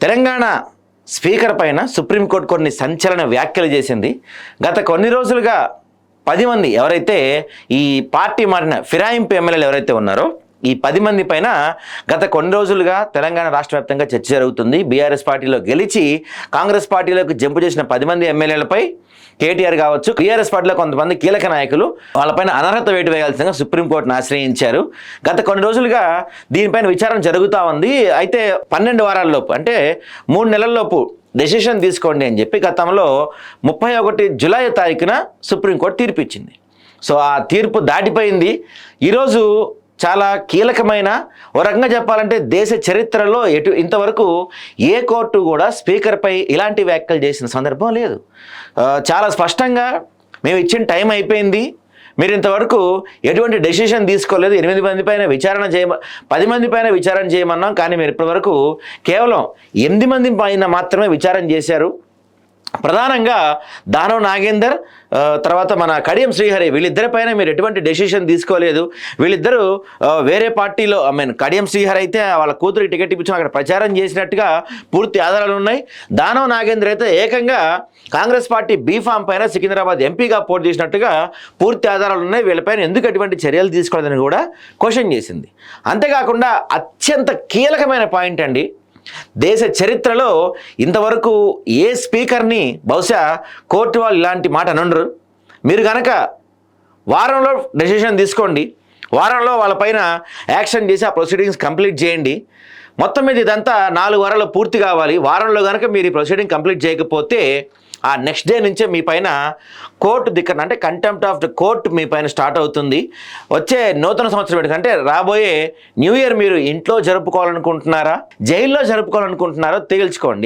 Telangana speaker పైన supreme court కొన్ని సంచలన వ్యాఖ్యలు చేసింది. గత కొన్ని రోజులుగా 10 మంది ఎవరైతే ఈ పార్టీ మారిన ఫిరాయింపు ఎమ్మెల్యేలు ఎవరైతే ఉన్నారో ఈ 10 మంది పైన గత కొన్ని రోజులుగా తెలంగాణ రాష్ట్ర వ్యాప్తంగా చర్చ జరుగుతుంది. బీఆర్ఎస్ పార్టీలో గెలిచి కాంగ్రెస్ పార్టీలోకి జంపు చేసిన 10 మంది ఎమ్మెల్యేలపై కేటీఆర్ కావచ్చు, బీఆర్ఎస్ పార్టీలో కొంతమంది కీలక నాయకులు వాళ్ళపైన అనర్హత వేటు వేయాల్సిందిగా సుప్రీంకోర్టును ఆశ్రయించారు. గత కొన్ని రోజులుగా దీనిపైన విచారణ జరుగుతూ ఉంది. అయితే 12 వారాల్లోపు అంటే 3 నెలల్లోపు డెసిషన్ తీసుకోండి అని చెప్పి గతంలో 31 జూలై తారీఖున సుప్రీంకోర్టు తీర్పు ఇచ్చింది. సో ఆ తీర్పు దాటిపోయింది. ఈరోజు చాలా కీలకమైన, ఓ రకంగా చెప్పాలంటే దేశ చరిత్రలో ఇంతవరకు ఏ కోర్టు కూడా స్పీకర్పై ఇలాంటి వ్యాఖ్యలు చేసిన సందర్భం లేదు. చాలా స్పష్టంగా మేము ఇచ్చిన టైం అయిపోయింది, మీరు ఇంతవరకు ఎటువంటి డెసిషన్ తీసుకోలేదు, 8 మంది పైన విచారణ 10 మంది పైన విచారణ చేయమన్నాం, కానీ మీరు ఇప్పటివరకు కేవలం 8 మంది పైన మాత్రమే విచారణ చేశారు. ప్రధానంగా దానవ్ నాగేందర్ తర్వాత మన కడియం శ్రీహరి వీళ్ళిద్దరిపైన మీరు ఎటువంటి డెసిషన్ తీసుకోలేదు. వీళ్ళిద్దరూ వేరే పార్టీలో కడియం శ్రీహరి అయితే వాళ్ళ కూతురికి టికెట్ ఇప్పించి అక్కడ ప్రచారం చేసినట్టుగా పూర్తి ఆధారాలు ఉన్నాయి. దానవ్ నాగేందర్ అయితే ఏకంగా కాంగ్రెస్ పార్టీ బీఫామ్ పైన సికింద్రాబాద్ ఎంపీగా పోటీ చేసినట్టుగా పూర్తి ఆధారాలు ఉన్నాయి. వీళ్ళపైన ఎందుకు ఎటువంటి చర్యలు తీసుకోలేదని కూడా క్వశ్చన్ చేసింది. అంతేకాకుండా అత్యంత కీలకమైన పాయింట్ అండి, దేశ చరిత్రలో ఇంతవరకు ఏ స్పీకర్ని బహుశా కోర్టు వాళ్ళు ఇలాంటి మాట అనరు. మీరు కనుక వారంలో డెసిషన్ తీసుకోండి, వారంలో వాళ్ళపైన యాక్షన్ చేసి ఆ ప్రొసీడింగ్స్ కంప్లీట్ చేయండి. మొత్తం మీద ఇదంతా 4 వారాల్లో పూర్తి కావాలి. వారంలో కనుక మీరు ఈ ప్రొసీడింగ్ కంప్లీట్ చేయకపోతే ఆ నెక్స్ట్ డే నుంచే మీ పైన కోర్టు దిక్కన అంటే కంటెంప్ట్ ఆఫ్ ద కోర్ట్ మీ పైన స్టార్ట్ అవుతుంది. వచ్చే నూతన సంవత్సరం అంటే రాబోయే న్యూ ఇయర్ మీరు ఇంట్లో జరుపుకోవాలనుకుంటున్నారా, జైల్లో జరుపుకోవాలనుకుంటున్నారో తేల్చుకోండి.